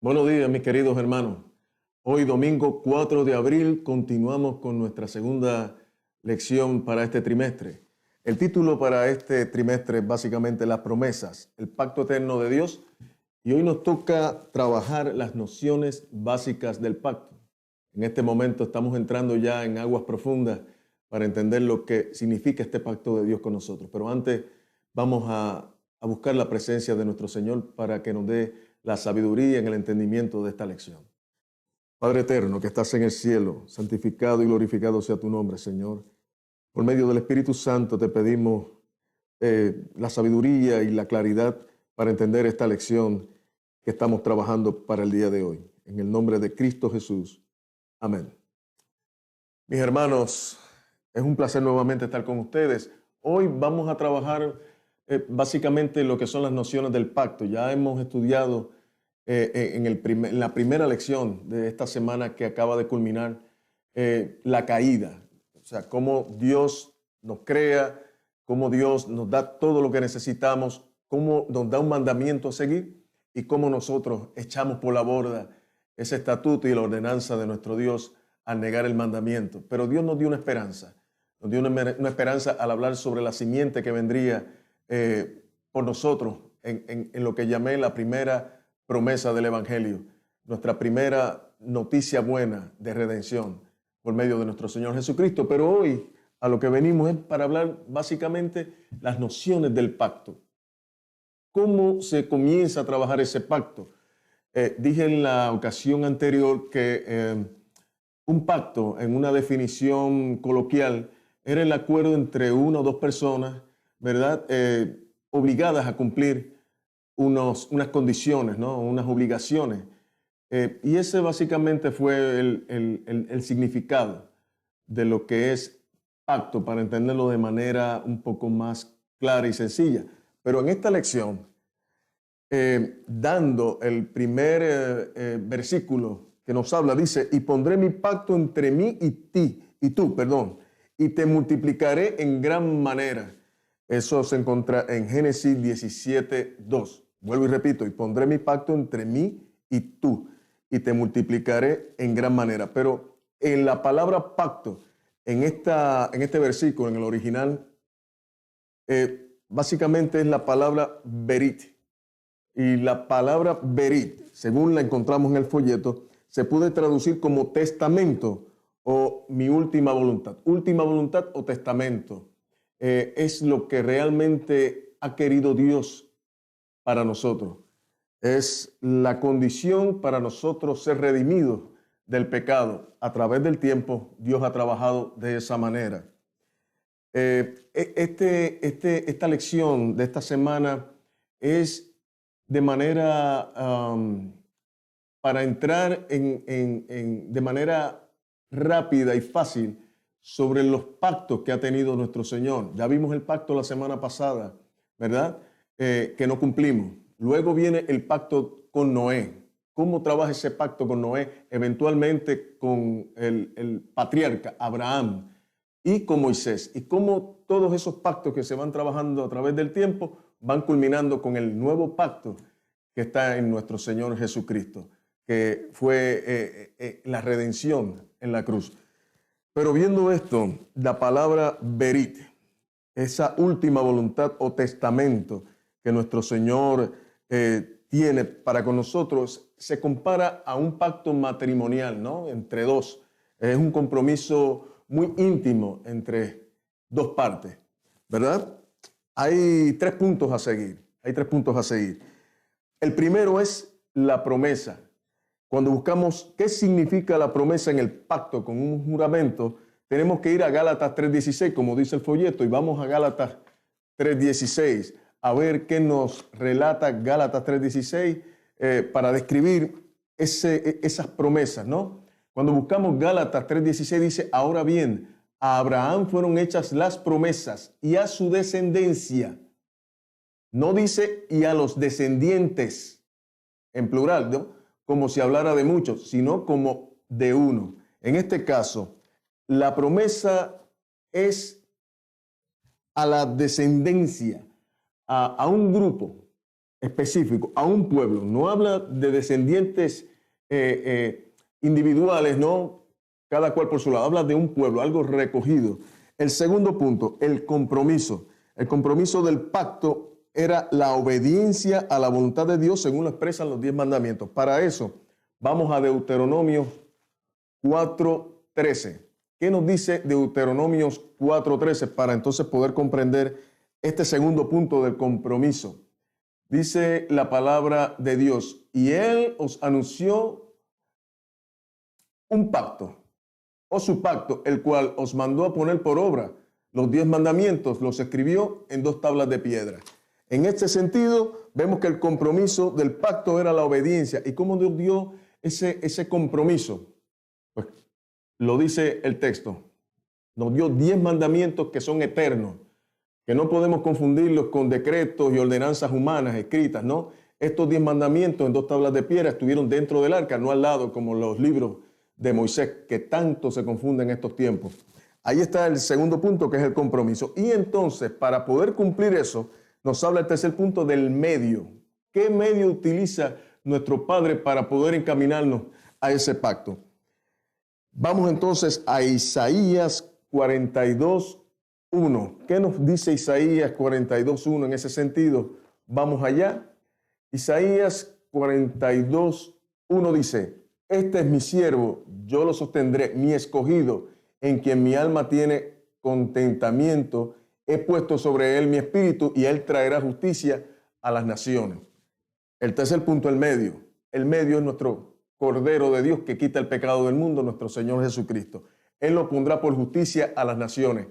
Buenos días, mis queridos hermanos. Hoy, domingo 4 de abril, continuamos con nuestra segunda lección para este trimestre. El título para este trimestre es básicamente las promesas, el pacto eterno de Dios. Y hoy nos toca trabajar las nociones básicas del pacto. En este momento estamos entrando ya en aguas profundas para entender lo que significa este pacto de Dios con nosotros. Pero antes vamos a buscar la presencia de nuestro Señor para que nos dé la sabiduría en el entendimiento de esta lección. Padre eterno que estás en el cielo, santificado y glorificado sea tu nombre, Señor. Por medio del Espíritu Santo te pedimos la sabiduría y la claridad para entender esta lección que estamos trabajando para el día de hoy. En el nombre de Cristo Jesús. Amén. Mis hermanos, es un placer nuevamente estar con ustedes. Hoy vamos a trabajar básicamente lo que son las nociones del pacto. Ya hemos estudiado en la primera lección de esta semana que acaba de culminar la caída. O sea, cómo Dios nos crea, cómo Dios nos da todo lo que necesitamos, cómo nos da un mandamiento a seguir y cómo nosotros echamos por la borda ese estatuto y la ordenanza de nuestro Dios al negar el mandamiento. Pero Dios nos dio una esperanza. Nos dio una esperanza al hablar sobre la simiente que vendría por nosotros en lo que llamé la primera promesa del Evangelio, nuestra primera noticia buena de redención por medio de nuestro Señor Jesucristo. Pero hoy a lo que venimos es para hablar básicamente las nociones del pacto. ¿Cómo se comienza a trabajar ese pacto? Dije en la ocasión anterior que un pacto, en una definición coloquial, era el acuerdo entre una o dos personas, ¿verdad? Obligadas a cumplir unas condiciones, ¿no? Unas obligaciones. Y ese básicamente fue el significado de lo que es pacto, para entenderlo de manera un poco más clara y sencilla. Pero en esta lección, dando el primer versículo que nos habla, dice, y pondré mi pacto entre mí y tú, y te multiplicaré en gran manera. Eso se encuentra en Génesis 17:2. Vuelvo y repito, y pondré mi pacto entre mí y te multiplicaré en gran manera. Pero en la palabra pacto, en este versículo, en el original, básicamente es la palabra berit. Y la palabra berit, según la encontramos en el folleto, se puede traducir como testamento o mi última voluntad. Última voluntad o testamento. Es lo que realmente ha querido Dios para nosotros. Es la condición para nosotros ser redimidos del pecado. A través del tiempo, Dios ha trabajado de esa manera. Esta lección de esta semana es de manera para entrar de manera rápida y fácil sobre los pactos que ha tenido nuestro Señor. Ya vimos el pacto la semana pasada, ¿verdad? Que no cumplimos. Luego viene el pacto con Noé. ¿Cómo trabaja ese pacto con Noé? Eventualmente con el patriarca Abraham y con Moisés. Y cómo todos esos pactos que se van trabajando a través del tiempo van culminando con el nuevo pacto que está en nuestro Señor Jesucristo, que fue la redención en la cruz. Pero viendo esto, la palabra berit, esa última voluntad o testamento que nuestro Señor tiene para con nosotros, se compara a un pacto matrimonial, ¿no? Entre dos. Es un compromiso muy íntimo entre dos partes, ¿verdad? Hay tres puntos a seguir. El primero es la promesa. Cuando buscamos qué significa la promesa en el pacto con un juramento, tenemos que ir a Gálatas 3:16, como dice el folleto, y vamos a Gálatas 3:16 a ver qué nos relata Gálatas 3:16 para describir esas promesas, ¿no? Cuando buscamos Gálatas 3:16 dice, ahora bien, a Abraham fueron hechas las promesas y a su descendencia. No dice y a los descendientes, en plural, ¿no? Como si hablara de muchos, sino como de uno. En este caso, la promesa es a la descendencia, a un grupo, específico, a un pueblo. No habla de descendientes individuales, ¿no? Cada cual por su lado. Habla de un pueblo, algo recogido. El segundo punto, el compromiso. El compromiso del pacto era la obediencia a la voluntad de Dios según lo expresan los 10 mandamientos. Para eso, vamos a Deuteronomio 4:13. ¿Qué nos dice Deuteronomios 4:13 para entonces poder comprender este segundo punto del compromiso? Dice la palabra de Dios, y Él os anunció un pacto, o su pacto, el cual os mandó a poner por obra. Los 10 mandamientos los escribió en 2 tablas de piedra. En este sentido, vemos que el compromiso del pacto era la obediencia. ¿Y cómo Dios dio ese compromiso? Pues lo dice el texto. Nos dio 10 mandamientos que son eternos, que no podemos confundirlos con decretos y ordenanzas humanas escritas, ¿no? Estos 10 mandamientos en 2 tablas de piedra estuvieron dentro del arca, no al lado como los libros de Moisés, que tanto se confunden en estos tiempos. Ahí está el segundo punto, que es el compromiso. Y entonces, para poder cumplir eso, nos habla el tercer punto del medio. ¿Qué medio utiliza nuestro Padre para poder encaminarnos a ese pacto? Vamos entonces a Isaías 42:1. ¿Qué nos dice Isaías 42:1 en ese sentido? Vamos allá. Isaías 42:1 dice, este es mi siervo, yo lo sostendré, mi escogido, en quien mi alma tiene contentamiento. He puesto sobre él mi espíritu y él traerá justicia a las naciones. El tercer punto, el medio. El medio es nuestro Cordero de Dios que quita el pecado del mundo, nuestro Señor Jesucristo. Él lo pondrá por justicia a las naciones.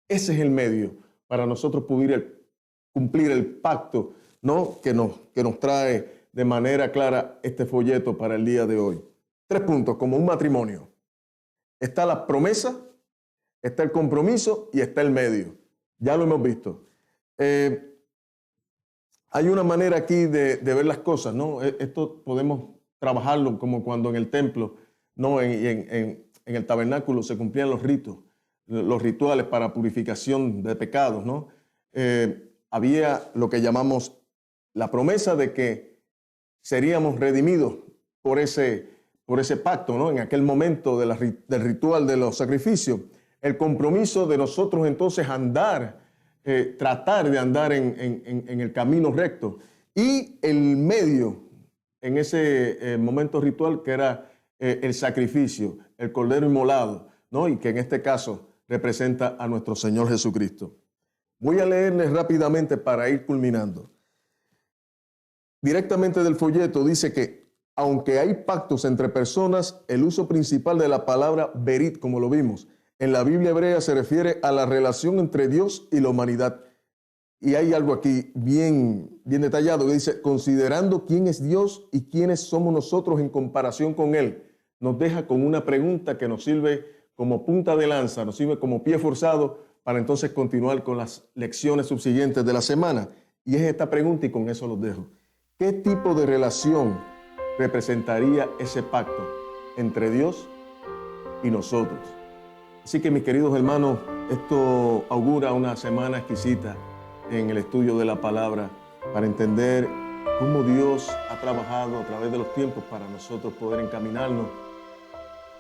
Ese es el medio para nosotros poder cumplir el pacto, ¿no? que nos trae de manera clara este folleto para el día de hoy. 3 puntos, como un matrimonio. Está la promesa, está el compromiso y está el medio. Ya lo hemos visto. Hay una manera aquí de ver las cosas, ¿no? Esto podemos trabajarlo como cuando en el templo, ¿no? En el tabernáculo se cumplían los ritos, los rituales para purificación de pecados, ¿no? Había lo que llamamos la promesa de que seríamos redimidos por ese pacto, ¿no? En aquel momento del ritual de los sacrificios. El compromiso de nosotros entonces tratar de andar en el camino recto. Y el medio en ese momento ritual que era el sacrificio, el cordero inmolado, ¿no? Y que en este caso representa a nuestro Señor Jesucristo. Voy a leerles rápidamente para ir culminando. Directamente del folleto dice que aunque hay pactos entre personas, el uso principal de la palabra berit, como lo vimos, en la Biblia hebrea se refiere a la relación entre Dios y la humanidad. Y hay algo aquí bien detallado que dice, considerando quién es Dios y quiénes somos nosotros en comparación con Él, nos deja con una pregunta que nos sirve como punta de lanza, nos sirve como pie forzado para entonces continuar con las lecciones subsiguientes de la semana. Y es esta pregunta y con eso los dejo. ¿Qué tipo de relación representaría ese pacto entre Dios y nosotros? Así que mis queridos hermanos, esto augura una semana exquisita en el estudio de la palabra para entender cómo Dios ha trabajado a través de los tiempos para nosotros poder encaminarnos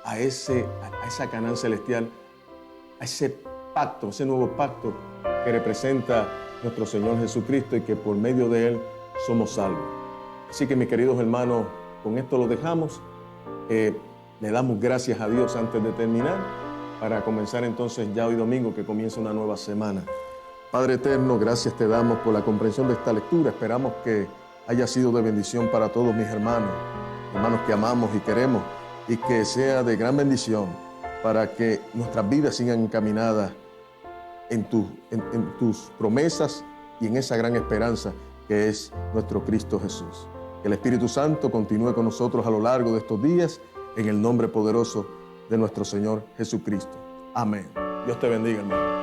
a esa Canaán celestial, a ese pacto, ese nuevo pacto que representa nuestro Señor Jesucristo y que por medio de Él somos salvos. Así que mis queridos hermanos, con esto lo dejamos. Le damos gracias a Dios antes de terminar para comenzar entonces ya hoy domingo que comienza una nueva semana. Padre eterno, gracias te damos por la comprensión de esta lectura. Esperamos que haya sido de bendición para todos mis hermanos que amamos y queremos, y que sea de gran bendición para que nuestras vidas sigan encaminadas en tus promesas y en esa gran esperanza que es nuestro Cristo Jesús. Que el Espíritu Santo continúe con nosotros a lo largo de estos días, en el nombre poderoso de nuestro Señor Jesucristo. Amén. Dios te bendiga, hermano.